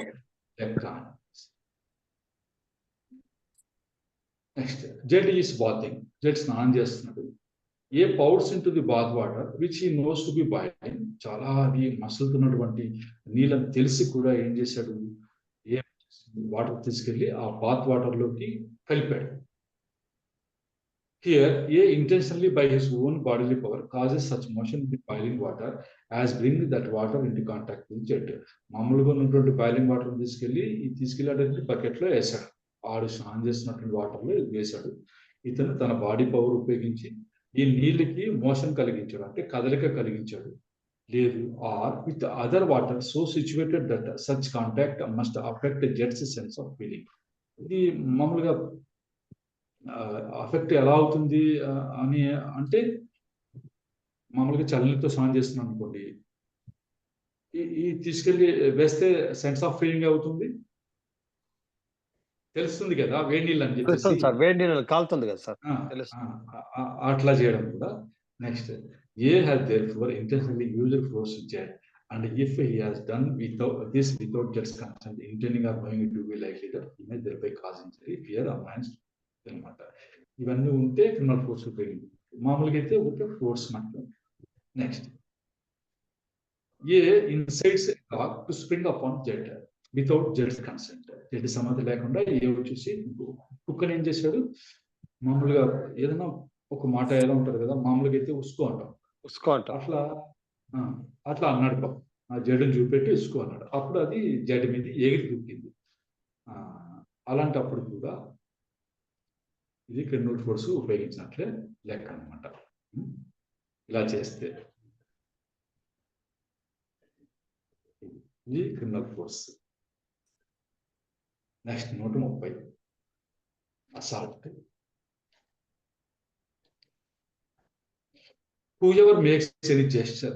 లెక్క. Next Z is bathing, Z స్నానం చేస్తున్నాడు. A pours into the bath water which he knows to be boiling, చాలా అది మసులుతున్నటువంటి నీళ్ళని తెలిసి కూడా ఏం చేశాడు, ఏ వాటర్ తీసుకెళ్లి ఆ బాత్ వాటర్ లోకి కలిపాడు. Here, A intentionally by his own bodily power causes such motion in the boiling water as bring that water into contact with jet. మామూలుగా ఉన్నటువంటి బాయిలింగ్ వాటర్ తీసుకెళ్ళి బకెట్ లో వేసాడు, ఆడు స్నానం చేస్తున్నటువంటి వాటర్ లో వేశాడు. ఇతను తన బాడీ పవర్ ఉపయోగించి ఈ నీళ్ళకి మోషన్ కలిగించాడు, అంటే కదలిక కలిగించాడు. లేదు or with other water so situated that such contact must affect జెట్స్ సెన్స్ ఆఫ్ ఫీలింగ్. ఇది మామూలుగా అఫెక్ట్ ఎలా అవుతుంది అని అంటే, మామూలుగా చల్లనీతో స్నానం చేస్తున్నాం అనుకోండి, ఈ తీసుకెళ్ళి వేస్తే సెన్స్ ఆఫ్ ఫీలింగ్ అవుతుంది, తెలుస్తుంది కదా వేడి నీళ్ళు అని చెప్పేసి. తెలుస్తుంది సార్, వేడి నీళ్ళు కాలుతుంది కదా సార్, ఆ, తెలుస్తుంది. అట్లా చేయడం కూడా. Next, A has therefore intentionally used force Z and if he has done without జెట్స్ consent intending or knowing to be likely that he may thereby cause injury fear annoyance అనమాట. ఇవన్నీ ఉంటే criminal force ఉపయోగించి, మామూలుగా అయితే ఒక force మాత్రం. Next, A insides to spring upon jet without జెట్స్ కన్సెంట్. జెట్ సమ్మతి లేకుండా ఏ వచ్చేసి కుక్కని ఏం చేశాడు, మామూలుగా ఏదైనా ఒక మాట ఎలా ఉంటారు కదా, మామూలుగా అయితే ఉసుకో అంటాం, ఉసుకో అంటాం, అట్లా అన్నాడు పాపం. ఆ జడ్డుని చూపెట్టి ఉసుకో అన్నాడు. అప్పుడు అది జడ్డు మీద ఎగిరి దూకింది. అలాంటప్పుడు కూడా ఇది క్రిమినల్ ఫోర్స్ ఉపయోగించినట్లే లెక్క అనమాట. ఇలా చేస్తే ఇది criminal force. Next 130 assault. Whoever makes any gesture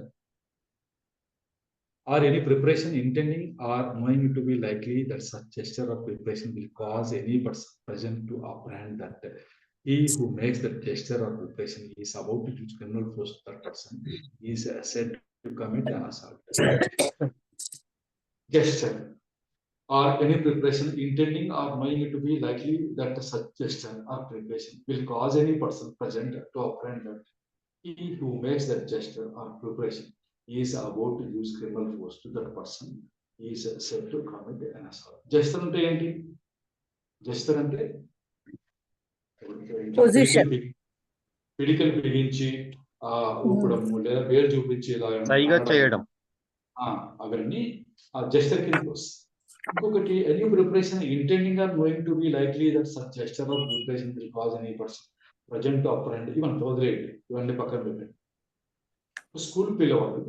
or any preparation intending or knowing to be likely that such gesture or preparation will cause any person present to apprehend that he who makes that gesture or preparation is about to use criminal force to that person is said to commit an assault. Gesture or any preparation intending or knowing to be likely that such gesture or preparation will cause any person present to apprehend that he who makes that gesture or preparation is about to use criminal force to that person is said to commit an assault. Gesture అంటే ఏంటి? Gesture అంటే పిడికలు బిగించి ఊపడము లేదా వేలు చూపించి ఇలా చేయడం, అవన్నీ ఆ జెస్చర్ కింద వస్తాయి. ఇంకొకటి, any preparation intending or knowing to be likely that such gesture or preparation will cause any person present to apprehend. ఇవన్నీ వదిలేయండి, ఇవన్నీ పక్కన పెట్టండి. స్కూల్ పిల్లవాడు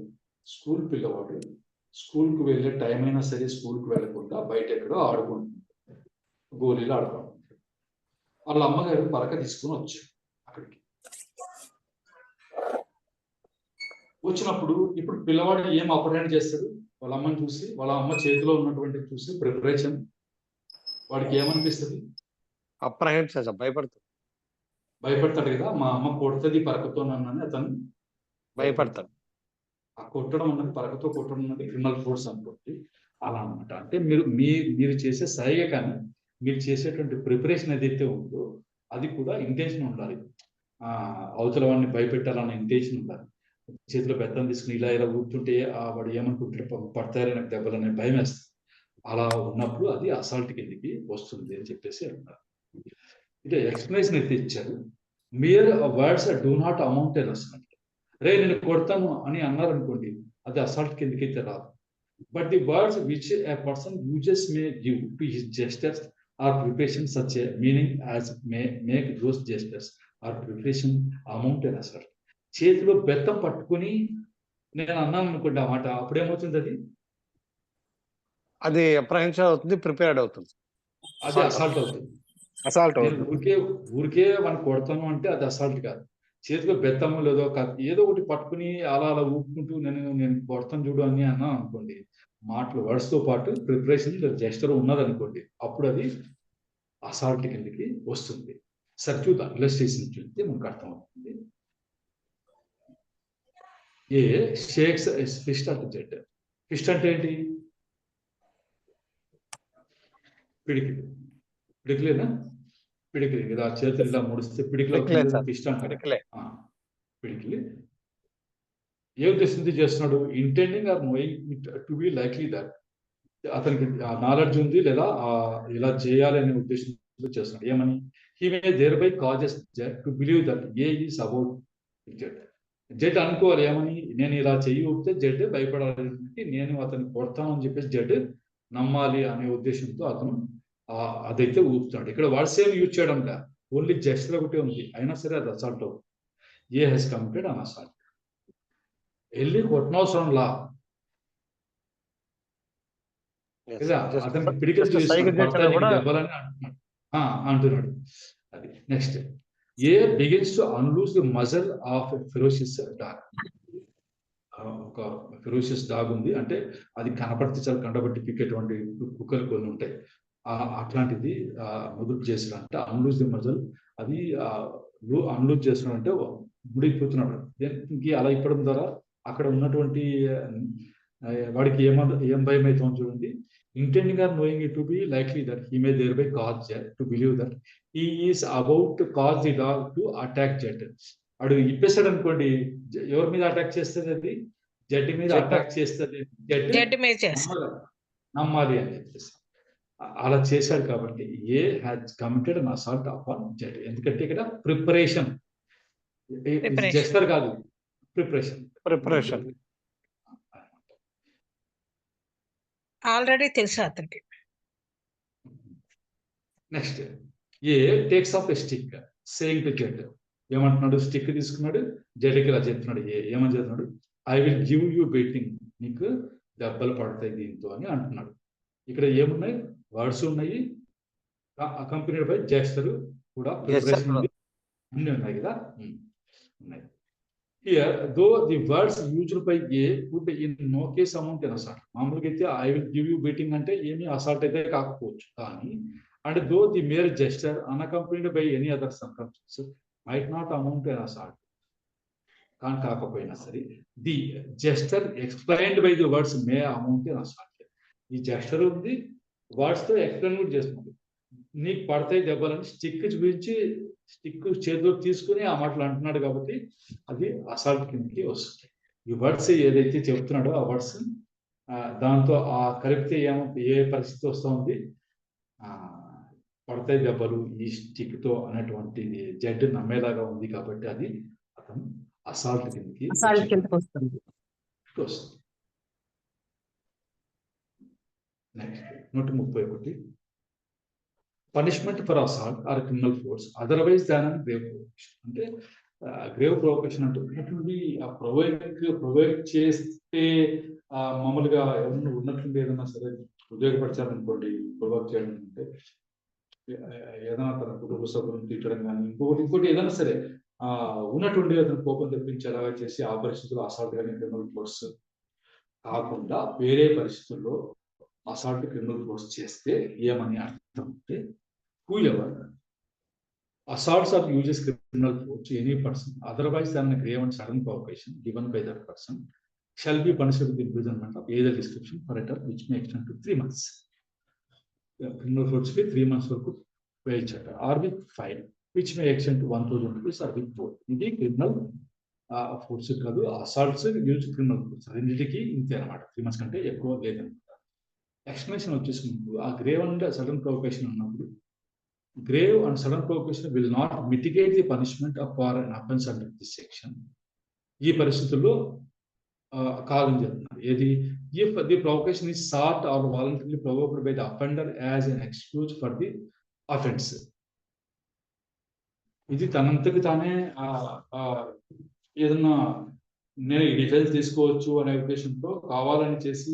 స్కూల్కి వెళ్ళే టైం అయినా సరే స్కూల్కి వెళ్ళకుండా బయట ఎక్కడో ఆడుకుంటున్నాడు, గోళీలు ఆడుకుంటున్నాడు. వాళ్ళ అమ్మగారు పరక తీసుకుని వచ్చారు అక్కడికి. వచ్చినప్పుడు ఇప్పుడు పిల్లవాడు ఏం అప్రెండ్ చేస్తాడు, వాళ్ళ అమ్మని చూసి, వాళ్ళ అమ్మ చేతిలో ఉన్నటువంటి చూసి ప్రిపరేషన్, వాడికి ఏమనిపిస్తుంది? అప్రహెండ్ చేస్తా, భయపడతాడు కదా. మా అమ్మ కొడుతుంది పరకతో నన్ను అతను భయపడతాడు. ఆ కొట్టడం అన్నది, పరకతో కొట్టడం అన్నది క్రిమినల్ ఫోర్స్ అనుకోండి. అలా అనమాట. అంటే మీరు చేసే సైగ కానీ మీరు చేసేటువంటి ప్రిపరేషన్ ఏదైతే ఉందో అది కూడా ఇంటెన్షన్ ఉండాలి. అవతల వాడిని భయపెట్టాలన్న ఇంటెన్షన్ ఉండాలి. చేతిలో పెద్దం తీసుకుని ఇలా ఊపుతుంటే వాడు ఏమనుకుంటే పడతారని నాకు దెబ్బలనే భయం వేస్తుంది. అలా ఉన్నప్పుడు అది అసాల్ట్ కిందికి వస్తుంది అని చెప్పేసి అంటారు. ఇదే ఎక్స్ప్లెనేషన్ అయితే ఇచ్చారు. Mere words do not amount an assault. రే నేను కొడతాను అని అన్నారు అనుకోండి, అది అసాల్ట్ కిందకి అయితే రాదు. But the words which a person uses may give to his gestures or preparation such a meaning as make those gestures or preparation amount an assault. చేతిలో బెత్తం పట్టుకుని నేను అన్నాను అనుకోండి ఆ మాట, అప్పుడేమవుతుంది? అది అప్రహెన్షన్ అవుతుంది, ప్రిపేర్డ్ అవుతుంది, అది అసాల్ట్ అవుతుంది. ఊరికే మనం కొడతాను అంటే అది అసాల్ట్ కాదు. చేతిలో బెత్తము లేదో ఏదో ఒకటి పట్టుకుని అలా ఊపుకుంటూ నేను కొడతాను చూడు అని అన్నా అనుకోండి, మాటలు వర్డ్స్ తో పాటు ప్రిపరేషన్ జెస్చర్ ఉన్నదనుకోండి, అప్పుడు అది అసాల్ట్ కిందకి వస్తుంది. సరే చూద్దాం, ఇలస్ట్రేషన్ చూస్తే మనకు అర్థమవుతుంది. A shakes fist at Z. Fist అంటే ఏంటి? పిడికిలేనా? పిడికిలి ఇలా చేతులు ఇలా ముడిస్తే పిడికిలో ఫిస్ట్ అంటారు. పిడికిలి ఏ ఉద్దేశంతో చేస్తున్నాడు? Intending or knowing to be likely that, అతనికి నాలెడ్జ్ ఉంది లేదా ఇలా చేయాలి అనే ఉద్దేశంతో చేస్తున్నాడు. ఏమని? He may thereby causes Z to believe that A is about Z. Z అనుకోవాలి ఏమని, నేను ఇలా చెయ్యి ఊపితే జెడ్ భయపడాలి, నేను అతన్ని కొడతానని చెప్పేసి జెడ్ నమ్మాలి అనే ఉద్దేశంతో అతను అదైతే ఊపుతాడు. ఇక్కడ వర్డ్స్ ఏం యూజ్ చేయడం లే, ఓన్లీ జెస్చర్ ఒకటే ఉంది, అయినా సరే అది అసాల్ట్ అవుతుంది. ఏ హెస్ కమిటెడ్ అన్ అసాల్ట్. వెళ్ళి కొట్టనవసరంలా కదా, అతనికి పిడికలు పడతాయి దెబ్బలని అంటున్నాడు. అంటున్నాడు అది. Next, A begins to unloose the muzzle of ferocious dog. ఒక ఫెరోషియస్ డాగ్ ఉంది అంటే అది కనపడితే చాలా కండబట్టి పిక్కేటువంటి కుక్కలు కొన్ని ఉంటాయి. అట్లాంటిది మొదలు చేసినంటే అన్లూజ్ ది మజల్, అది అన్లూజ్ చేసినాడంటే ముడిపోతున్నాడు. ఇంక అలా ఇప్పడం ద్వారా అక్కడ ఉన్నటువంటి వాడికి ఏం భయం అవుతుందో చూడండి. Intending or knowing it to be likely that he may thereby cause Jet to believe that he is about to cause the dog to attack Jet. అడు ఇప్పేసాడు అనుకోండి, ఎవరి మీద అటాక్ చేస్తుంది? అది జెట్ మీద అటాక్ చేస్తుంది. జెట్ నమ్మాలి అని చెప్పేసి అలా చేశాడు. కాబట్టి A has committed an assault upon jet. ఎందుకంటే ఇక్కడ ప్రిపరేషన్ చేస్తారు కాదు, ప్రిపరేషన్ ఆల్రెడీ తెలుసు అతనికి. Next, A takes of a stick saying to jet. ఏమంటున్నాడు? స్టిక్ తీసుకున్నాడు, జెట్కి ఇలా చెప్తున్నాడు. ఏమని చెప్తున్నాడు? I will give you beating, నీకు దెబ్బలు పడతాయి దీంతో అని అంటున్నాడు. ఇక్కడ ఏమున్నాయి? వర్డ్స్ ఉన్నాయి, అకంపెనీడ్ బై జెస్చర్ కూడా, ప్రిపరేషన్ అన్ని ఉన్నాయి కదా, ఉన్నాయి. Here, though the words used by A would in no case amount an assault. మామూలుగా అయితే I will give you beating అంటే ఏమి అసాల్ట్ అయితే కాకపోవచ్చు. కానీ and though the mere gesture unaccompanied by any other circumstances might not amount an assault. కానీ కాకపోయినా సరే the gesture explained by the words may amount an assault. ఈ gesture ఉంది, వర్డ్స్ తో ఎక్స్ప్లెయిన్ కూడా చేస్తుంది. నీకు పడతాయి దెబ్బలని స్టిక్ చూపించి, స్టిక్ చేతిలో తీసుకుని ఆ మాటలు అంటున్నాడు. కాబట్టి అది అసాల్ట్ కిందకి వస్తుంది. ఈ వర్డ్స్ ఏదైతే చెప్తున్నాడో ఆ వర్డ్స్ దాంతో కలిపితే ఏ పరిస్థితి వస్తూ ఉంది? పడతాయి దెబ్బలు ఈ స్టిక్ తో అనేటువంటి జెడ్ నమ్మేలాగా ఉంది. కాబట్టి అది అతను అసాల్ట్ కిందకి వస్తుంది. Next 131, punishment for assault or criminal force otherwise than and grave provocation. అంటే గ్రేవ్ ప్రొవోకేషన్ అంటే ఉన్నటువంటి ప్రొవోక్ చేస్తే మామూలుగా ఎవరన్నా ఉన్నట్టుండి ఏదన్నా సరే ఉద్యోగపరచాలనుకోండి, ప్రొవోక్ చేయడం అంటే ఏదైనా తన కుటుంబ సభ్యులను తీర్చడం కానీ ఇంకోటి ఏదైనా సరే ఉన్నట్టుండి అతను కోపం తెప్పించేలాగా చేసి ఆ పరిస్థితుల్లో అసాల్ట్ కానీ క్రిమినల్ ఫోర్స్ కాకుండా వేరే పరిస్థితుల్లో అసాల్ట్ క్రిమినల్ ఫోర్స్ చేస్తే ఏమని అర్థం అంటే, whoever assaults or uses criminal force to any person otherwise than a grave and sudden provocation given by that person shall be punished with imprisonment of either description for a term which may extend to 3 months. Criminal force కి 3 months వరకు వేయించట, or with fine which may extend to 1000 rupees or with both. ఇది criminal force కాదు, assaults use criminal force రెండింటికి ఇంతే అనమాట. 3 months కంటే ఎక్కువ లేదనమాట. ఎక్స్ప్లెనేషన్ వచ్చేసినప్పుడు ఆ గ్రేవ్ అండ్ సడన్ ప్రొవోకేషన్ ఉన్నప్పుడు, grave and sudden provocation will not mitigate the punishment of for an offense under this section. ఈ పరిస్థితుల్లో కాదని చెప్తున్నారు. ఏది? if the provocation is sought or voluntarily provoked by the offender as an excuse for the offense. ఇది తనంతకి తానే ఏదన్నా నేను defence తీసుకోవచ్చు అనే ఉద్దేశంతో కావాలని చేసి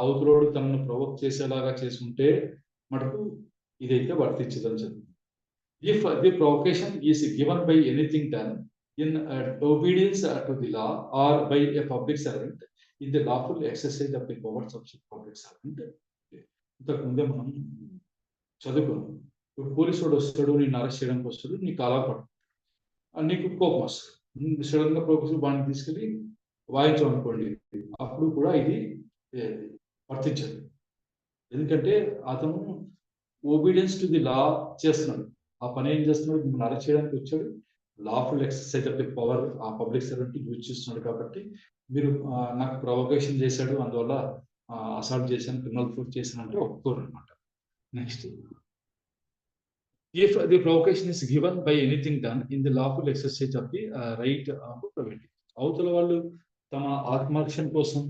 అవతలోడు తనను ప్రొవోక్ చేసేలాగా చేసుకుంటే మటుకు ఇదైతే వర్తించదని చెప్తుంది. If the provocation is given by anything done in obedience to the law or by a public servant in the lawful exercise of the powers of the public servant. ఇంతకు ముందే మనం చదువుకున్నాం. ఇప్పుడు పోలీసు వాడు వస్తాడు, నేను అరెస్ట్ చేయడానికి వస్తాడు, నీకు అలా పడు, నీకు కోపం వస్తుంది, సడన్ గా ప్రొవోకేషన్ బాండ్ తీసుకెళ్ళి వాయించామనుకోండి, అప్పుడు కూడా ఇది వర్తించదు. ఎందుకంటే అతను ఒబీడియన్స్ టు ది లా చేస్తున్నాడు. ఆ పని ఏం చేస్తున్నాడు? మిమ్మల్ని అరెస్ట్ చేయడానికి వచ్చాడు, lawful exercise of the power ఆ పబ్లిక్ సర్వెంట్ యూజ్ చేస్తున్నాడు. కాబట్టి మీరు నాకు ప్రొవోకేషన్ చేశాడు, అందువల్ల అసాల్ట్ చేశాను, క్రిమినల్ ఫోర్స్ చేశాను అంటే ఒప్పుకోరు అనమాట. Next, if the provocation is given by anything done in the lawful exercise of the right of private. అవతల వాళ్ళు తమ ఆత్మరక్షణ కోసం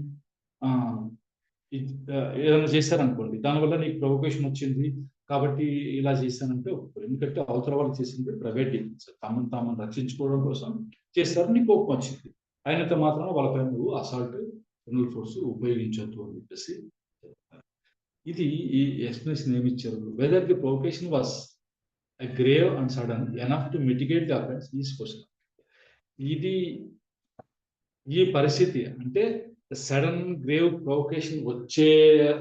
ఏదైనా చేశారనుకోండి, దానివల్ల నీకు ప్రొవోకేషన్ వచ్చింది కాబట్టి ఇలా చేశానంటే ఒప్పుకోరు. ఎందుకంటే అవతల వాళ్ళు చేసింది ప్రైవేట్ డిఫెన్స్, తామను రక్షించుకోవడం కోసం చేస్తారు, నీకు కోపం వచ్చింది అయినంత మాత్రం వాళ్ళపైన నువ్వు అసాల్ట్ క్రిమినల్ ఫోర్స్ ఉపయోగించొద్దు అని చెప్పేసి చెప్తున్నారు. ఇది ఈ ఎక్స్ప్లెనేషన్ ఏమి ఇచ్చారు, whether the provocation was grave and sudden enough to mitigate the offence is question. ఇది ఈ పరిస్థితి అంటే సడన్ గ్రేవ్ ప్రొవొకేషన్ వచ్చే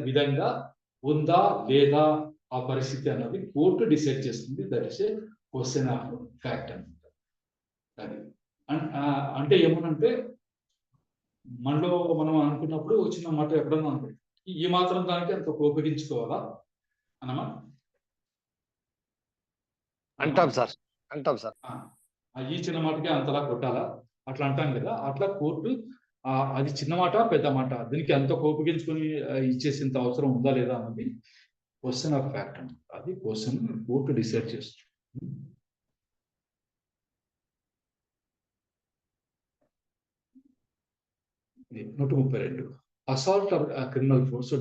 విధంగా ఉందా లేదా ఆ పరిస్థితి అన్నది కోర్టు డిసైడ్ చేస్తుంది. That is a question of fact అనమాట. అది అంటే ఏమనంటే మనలో మనం అనుకున్నప్పుడు వచ్చిన మాట ఎప్పుడన్నా అనుకుంటాం, ఈ మాత్రం దానికి అంత ఉపయోగించుకోవాలా అన్నమా అంటాం సార్. ఈ చిన్న మాటకి అంతలా కొట్టాలా అట్లా అంటాం కదా. అట్లా కోర్టు అది చిన్న మాట పెద్ద మాట దీనికి అంత కోపగించుకొని ఇచ్చేసేంత అవసరం ఉందా లేదా అన్నది క్వశ్చన్ ఆఫ్ ఫ్యాక్ట్ అన్నమాట. అది క్వశ్చన్ కోర్టు డిసైడ్ చేస్తుంది. 132 assault or criminal force to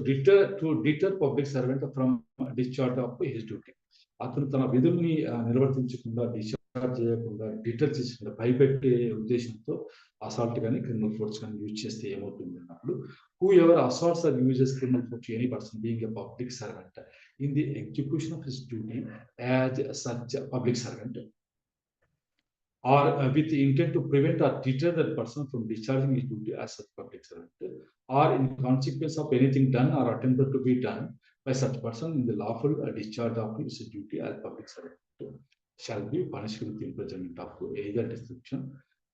deter public servant from discharge of his duty. అతను తన విధుల్ని నిర్వర్తించకుండా డిశ్చార్జ్ చేయకుండా డిటర్ చేయకుండా భయపెట్టే ఉద్దేశంతో అసాల్ట్ కానీ క్రిమినల్ ఫోర్స్ కానీ యూజ్ చేస్తే ఏమవుతుంది అన్నప్పుడు, whoever assaults or uses criminal force any person being a public servant in the execution of his duty as such public servant or with the intent to prevent or deter that person from discharging his duty as a public servant, or in consequence of anything done or attempted to be done by such person in the lawful discharge of his duty as public servant, shall be punished with imprisonment of either description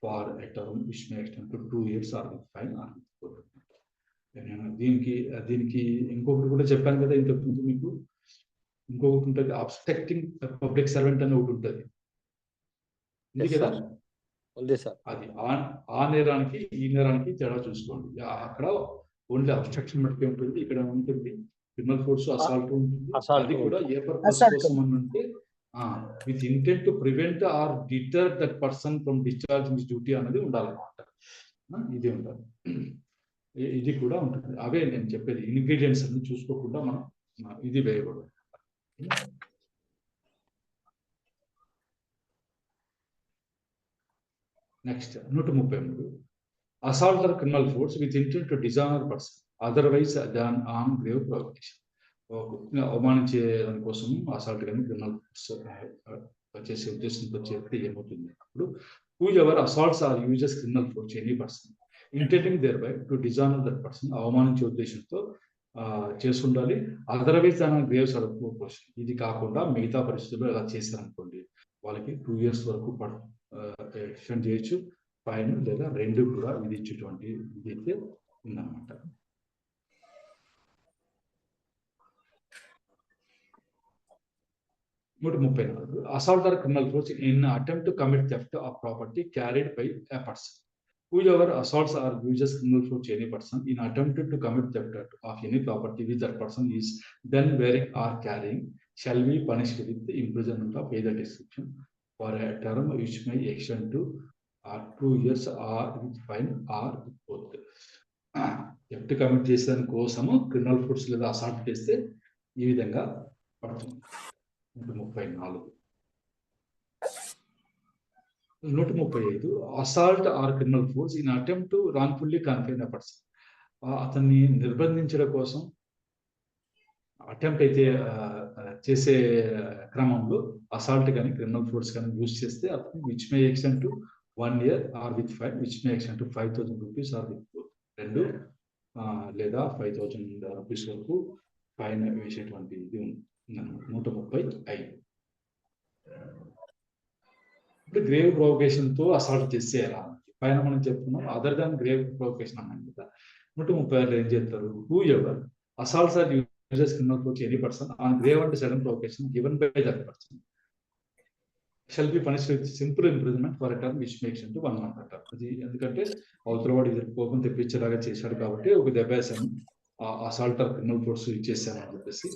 for a term which may extend to 2 years or with fine or with court. దీనికి ఇంకొకటి కూడా చెప్పాను కదా ఇంతకుముందు మీకు. ఇంకొకటి ఉంటుంది, obstructing public servant అని ఒకటి ఉంటుంది కదా. అది ఆ నేరానికి ఈ నేరానికి తేడా చూసుకోండి. అక్కడ ఓన్లీ అబ్స్ట్రక్షన్ మట్టుకే ఉంటుంది, ఇక్కడ ఉంటుంది క్రిమినల్ ఫోర్స్ అసాల్ట్ ఉంటుంది. అది కూడా ఏ పర్పస్ కోసం అని అంటే with intent to prevent or deter that person from discharging his duty అనేది ఉండాలన్నమాట. ఇది ఉండాలి, ఇది కూడా ఉంటుంది. అవే నేను చెప్పేది ఇంగ్రీడియంట్స్ అన్ని చూసుకోకుండా మనం ఇది వేయకూడదు. Next 133 assault or criminal force with intent to dishonor person otherwise than on grave provocation. అవమానించే దానికోసం అసాల్ట్ కానీ క్రిమినల్ ఫోర్స్ చేసే ఉద్దేశంతో చేస్తే ఏమవుతుంది అప్పుడు, whoever assaults or uses criminal force any person intending thereby to dishonour that person, అవమానించే ఉద్దేశంతో చేసి ఉండాలి. అదర్వైజ్ దాని గ్రేవ్ సర్వపోషన్, ఇది కాకుండా మిగతా పరిస్థితుల్లో ఎలా చేశారనుకోండి వాళ్ళకి 2 years వరకు ఎక్స్టెండ్ చేయొచ్చు, ఫైన్ లేదా రెండు కూడా విధించేటువంటి ఇది అయితే ఉందన్నమాట. Assault or criminal force in attempt to commit theft of property carried by a person. Whoever assaults or uses criminal force any person in attempted to commit theft of any property which that person is then wearing or carrying shall be punished with the imprisonment of either description for a term which may extend to 2 years or with fine or with both. Theft commit చేసేదాని కోసము criminal force లేదా assault చేస్తే ఈ విధంగా పడుతుంది. 134 135 assault or criminal force in attempt to wrongfully confine a person. అతన్ని నిర్బంధించడం కోసం అటెంప్ట్ అయితే చేసే క్రమంలో అసాల్ట్ కానీ క్రిమినల్ ఫోర్స్ కానీ యూజ్ చేస్తే అతను which may extend to 1 year or with fine which may extend to 5,000 rupees or with రెండు లేదా 5,000 rupees వరకు ఫైన్ వేసేటువంటి ఇది ఉందన్నమాట. 135 ఇప్పుడు గ్రేవ్ ప్రొవొకేషన్ తో అసాల్ట్ చేస్తే ఎలా పైన మనం చెప్తున్నాం, అదర్ దాన్ గ్రేవ్ ప్రొవొకేషన్ అన్నాం కదా. 136 ఏం చేస్తారు, whoever assaults or uses criminal force any person on grave and sudden provocation given by that person shall be punished with simple imprisonment for a term which makes into 1 month అంటారు. అది ఎందుకంటే అవతల వాడు ఇది కోపం తెప్పించేలాగా చేశాడు కాబట్టి ఒక దెబ్బేశాను, అసాల్ట్ ఆర్ క్రిమినల్ ఫోర్స్ ఇచ్చేసాను అని చెప్పేసి.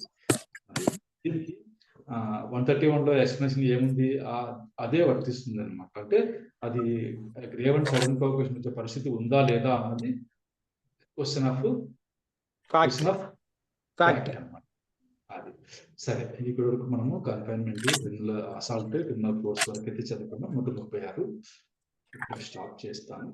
131లో ఎక్స్ప్లెనేషన్ ఏముంది, అదే వర్తిస్తుంది అనమాట. అంటే అది గ్రేవ్ అండ్ సడన్ ప్రొవొకేషన్ వచ్చే పరిస్థితి ఉందా లేదా అన్నది క్వశ్చన్ ఆఫ్ ఫ్యాక్ట్ అన్నమాట. అది సరే, ఇక్కడ వరకు మనము confinement, criminal assault, criminal force వరకు అయితే చదువుకున్నాం. 136 స్టాప్ చేస్తాను.